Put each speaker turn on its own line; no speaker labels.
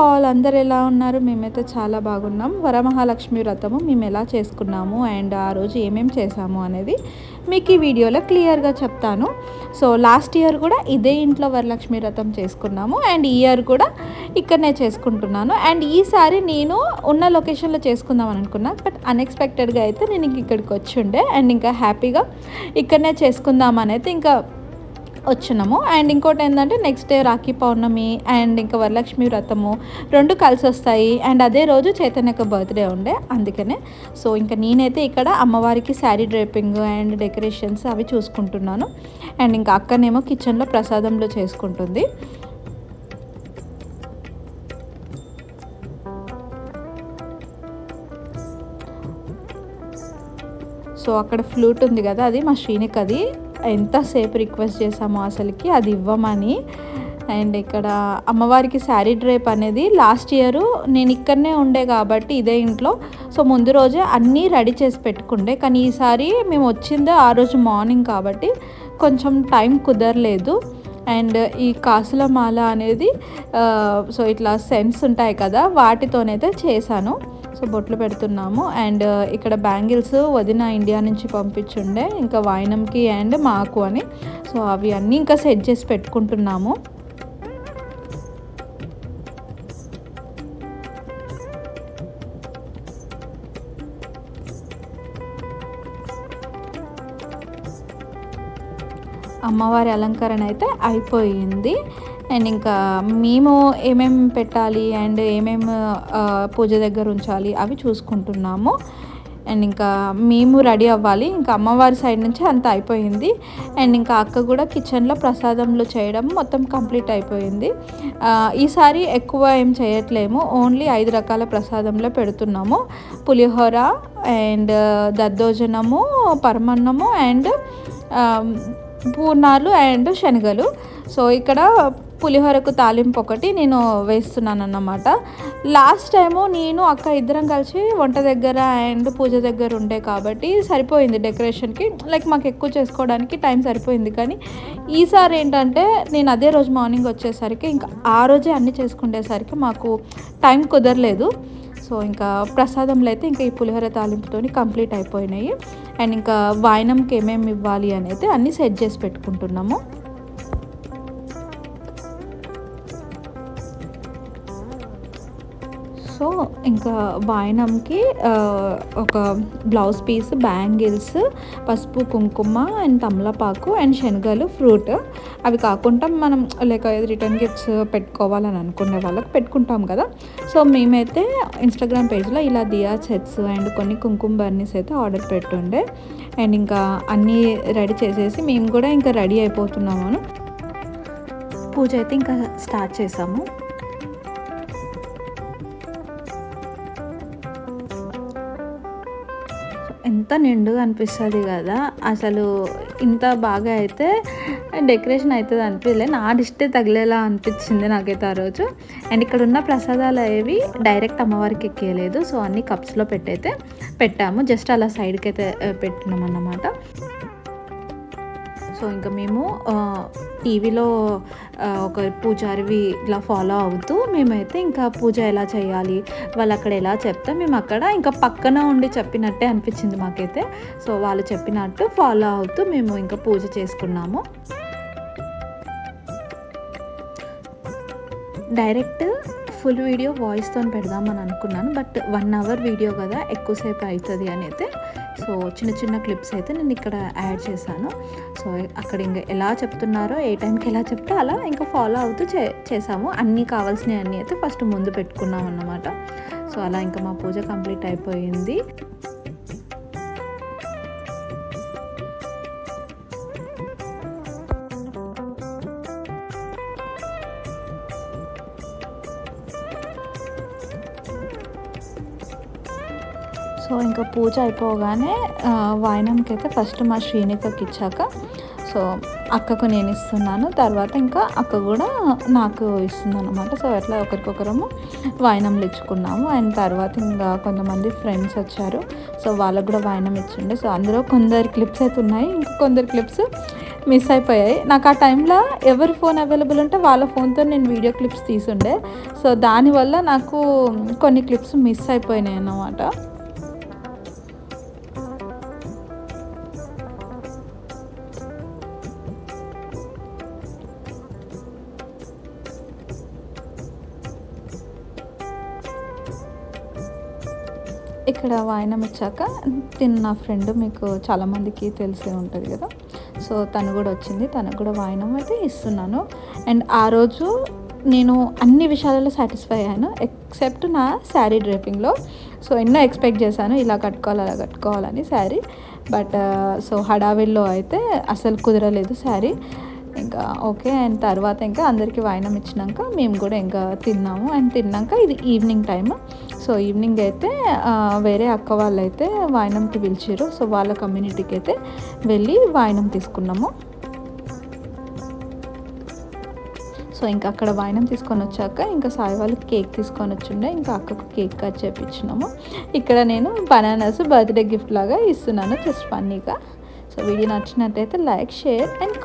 All అందరు ఎలా ఉన్నారు? మేమైతే చాలా బాగున్నాం. వరమహాలక్ష్మి వ్రతము మేము ఎలా చేసుకున్నాము అండ్ ఆ రోజు ఏమేమి చేసాము అనేది మీకు ఈ వీడియోలో క్లియర్గా చెప్తాను. సో లాస్ట్ ఇయర్ కూడా ఇదే ఇంట్లో వరలక్ష్మి వ్రతం చేసుకున్నాము అండ్ ఈ ఇయర్ కూడా ఇక్కడనే చేసుకుంటున్నాను. అండ్ ఈసారి నేను ఉన్న లొకేషన్లో చేసుకుందాం అని అనుకున్నా, బట్ అన్ఎక్స్పెక్టెడ్గా అయితే నేను ఇక్కడికి వచ్చి ఉండే అండ్ ఇంకా హ్యాపీగా ఇక్కడనే చేసుకుందామని అయితే ఇంకా వచ్చినాము. అండ్ ఇంకోటి ఏంటంటే next day Rakhi Pournami and ఇంకా వరలక్ష్మి వ్రతము రెండు కలిసి వస్తాయి. అండ్ అదే రోజు చైతన్యక బర్త్డే ఉండే, అందుకనే సో ఇంకా నేనైతే ఇక్కడ అమ్మవారికి శారీ డ్రేపింగ్ అండ్ డెకరేషన్స్ అవి చూసుకుంటున్నాను. అండ్ ఇంకా అక్కనేమో కిచెన్లో ప్రసాదంలో చేసుకుంటుంది. సో అక్కడ ఫ్లూట్ ఉంది కదా, అది మా శ్రీనిక్, అది ఎంతసేపు రిక్వెస్ట్ చేసామో అసలుకి అది ఇవ్వమని. అండ్ ఇక్కడ అమ్మవారికి శారీ డ్రేప్ అనేది లాస్ట్ ఇయర్ నేను ఇక్కడనే ఉండే కాబట్టి ఇదే ఇంట్లో, సో ముందు రోజే అన్నీ రెడీ చేసి పెట్టుకుండే. కానీ ఈసారి మేము వచ్చిందే ఆ రోజు మార్నింగ్ కాబట్టి కొంచెం టైం కుదరలేదు. అండ్ ఈ కాసుల మాల అనేది సో ఇట్లా సెన్స్ ఉంటాయి కదా, వాటితోనైతే చేశాను. సో బొట్లు పెడుతున్నాము. అండ్ ఇక్కడ బ్యాంగిల్స్ వదిన ఇండియా నుంచి పంపించుండే, ఇంకా వాయినంకి అండ్ మాకు అని. సో అవి అన్నీ ఇంకా సెట్ చేసి పెట్టుకుంటున్నాము. అమ్మవారి అలంకరణ అయితే అయిపోయింది. అండ్ ఇంకా మేము ఏమేమి పెట్టాలి అండ్ ఏమేమి పూజ దగ్గర ఉంచాలి అవి చూసుకుంటున్నాము. అండ్ ఇంకా మేము రెడీ అవ్వాలి. ఇంకా అమ్మవారి సైడ్ నుంచి అంతా అయిపోయింది. అండ్ ఇంకా అక్క కూడా కిచెన్లో ప్రసాదంలో చేయడం మొత్తం కంప్లీట్ అయిపోయింది. ఈసారి ఎక్కువ ఏం చేయట్లేము, ఓన్లీ 5 రకాల ప్రసాదంలో పెడుతున్నాము. పులిహోర అండ్ దద్దోజనము, పరమన్నము అండ్ పూర్ణాలు అండ్ శనగలు. సో ఇక్కడ పులిహోరకు తాలింపు ఒకటి నేను వేస్తున్నాను అన్నమాట. లాస్ట్ టైము నేను అక్క ఇద్దరం కలిసి వంట దగ్గర అండ్ పూజ దగ్గర ఉండే కాబట్టి సరిపోయింది డెకరేషన్కి, లైక్ మాకు ఎక్కువ చేసుకోవడానికి టైం సరిపోయింది. కానీ ఈసారి ఏంటంటే నేను అదే రోజు మార్నింగ్ వచ్చేసరికి ఇంకా ఆ రోజే అన్నీ చేసుకునేసరికి మాకు టైం కుదరలేదు. సో ఇంకా ప్రసాదంలో అయితే ఇంకా ఈ పులిహోర తాలింపుతో కంప్లీట్ అయిపోయినాయి. అండ్ ఇంకా వాయినంకి ఏమేమి ఇవ్వాలి అని అయితే అన్నీ సెట్ చేసి పెట్టుకుంటున్నాము. సో ఇంకా వాయినంకి ఒక బ్లౌజ్ పీస్, బ్యాంగిల్స్, పసుపు కుంకుమ అండ్ తమలపాకు అండ్ శనగలు, ఫ్రూట్, అవి కాకుండా మనం లైక్ రిటర్న్ గిఫ్ట్స్ పెట్టుకోవాలని అనుకునే వాళ్ళకి పెట్టుకుంటాం కదా. సో మేమైతే ఇన్స్టాగ్రామ్ పేజ్లో ఇలా దియా సెట్స్ అండ్ కొన్ని కుంకుమ బర్నీస్ అయితే ఆర్డర్ పెట్టుండే. అండ్ ఇంకా అన్నీ రెడీ చేసేసి మేము కూడా ఇంకా రెడీ అయిపోతున్నాము. పూజ అయితే ఇంకా స్టార్ట్ చేసాము. ఎంత నిండుగా అనిపిస్తుంది కదా, అసలు ఇంత బాగా అయితే డెకరేషన్ అవుతుంది అనిపించలేదు. నా దిష్టే తగిలేలా అనిపించింది నాకైతే ఆ రోజు. అండ్ ఇక్కడ ఉన్న ప్రసాదాలు ఏవి డైరెక్ట్ అమ్మవారికి ఎక్కేయలేదు, సో అన్ని కప్స్లో పెట్టయితే పెట్టాము. జస్ట్ అలా సైడ్కి అయితే పెట్టినాం అన్నమాట. సో ఇంకా మేము టీవీలో ఒక పూజారివి ఇలా ఫాలో అవుతూ మేమైతే ఇంకా పూజ ఎలా చేయాలి, వాళ్ళు అక్కడ ఎలా చెప్తే మేము అక్కడ ఇంకా పక్కన ఉండి చెప్పినట్టే అనిపించింది మాకైతే. సో వాళ్ళు చెప్పినట్టు ఫాలో అవుతూ మేము ఇంకా పూజ చేసుకున్నాము. డైరెక్ట్ ఫుల్ వీడియో వాయిస్తో పెడదామని అనుకున్నాను, బట్ 1 అవర్ వీడియో కదా ఎక్కువసేపు అవుతుంది అని అయితే సో చిన్న చిన్న క్లిప్స్ అయితే నేను ఇక్కడ యాడ్ చేశాను. సో అక్కడ ఇంకా ఎలా చెప్తున్నారో, ఏ టైంకి ఎలా చెప్తే అలా ఇంకా ఫాలో అవుతూ చేసాము. అన్నీ కావాల్సినవి అన్నీ అయితే ఫస్ట్ ముందు పెట్టుకున్నాం అన్నమాట. సో అలా ఇంకా మా పూజ కంప్లీట్ అయిపోయింది. సో ఇంకా పూజ అయిపోగానే వాయినంకి అయితే ఫస్ట్ మా శ్రీనికకి ఇచ్చాక సో అక్కకు నేను ఇస్తున్నాను, తర్వాత ఇంకా అక్క కూడా నాకు ఇస్తుంది అన్నమాట. సో అట్లా ఒకరికొకరము వాయినంలు ఇచ్చుకున్నాము. అండ్ తర్వాత ఇంకా కొంతమంది ఫ్రెండ్స్ వచ్చారు, సో వాళ్ళకు కూడా వాయినం ఇచ్చిండే. సో అందులో కొందరు క్లిప్స్ అయితే ఉన్నాయి, ఇంకా కొందరు క్లిప్స్ మిస్ అయిపోయాయి. నాకు ఆ టైంలో ఎవరి ఫోన్ అవైలబుల్ ఉంటే వాళ్ళ ఫోన్తో నేను వీడియో క్లిప్స్ తీసుండే. సో దానివల్ల నాకు కొన్ని క్లిప్స్ మిస్ అయిపోయినాయి అన్నమాట. ఇక్కడ వాయినం ఇచ్చాక తిన్న ఫ్రెండ్ మీకు చాలామందికి తెలిసే ఉంటుంది కదా. సో తను కూడా వచ్చింది, తనకు కూడా వాయినం అయితే ఇస్తున్నాను. అండ్ ఆ రోజు నేను అన్ని విషయాలలో సాటిస్ఫై అయ్యాను ఎక్సెప్ట్ నా శారీ డ్రేపింగ్లో. సో ఎన్నో ఎక్స్పెక్ట్ చేశాను, ఇలా కట్టుకోవాలి అలా కట్టుకోవాలని శారీ. బట్ సో హడావిల్లో అయితే అసలు కుదరలేదు శారీ. ఇంకా ఓకే. అండ్ తర్వాత ఇంకా అందరికీ వాయినం ఇచ్చినాక మేము కూడా ఇంకా తిన్నాము. అండ్ తిన్నాక ఇది ఈవినింగ్ టైమ్. సో ఈవినింగ్ అయితే వేరే అక్క వాళ్ళు అయితే వాయినంకి పిలిచారు. సో వాళ్ళ కమ్యూనిటీకి అయితే వెళ్ళి వాయినం తీసుకున్నాము. సో ఇంకా అక్కడ వాయినం తీసుకొని వచ్చాక ఇంకా సాయి వాళ్ళు కేక్ తీసుకొని వచ్చిండే, ఇంకా అక్కకు కేక్ కట్ చేయించినాము. ఇక్కడ నేను బనానాస్ బర్త్డే గిఫ్ట్ లాగా ఇస్తున్నాను, జస్ట్ ఫన్నీగా. సో వీడియో నచ్చినట్టయితే లైక్, షేర్ అండ్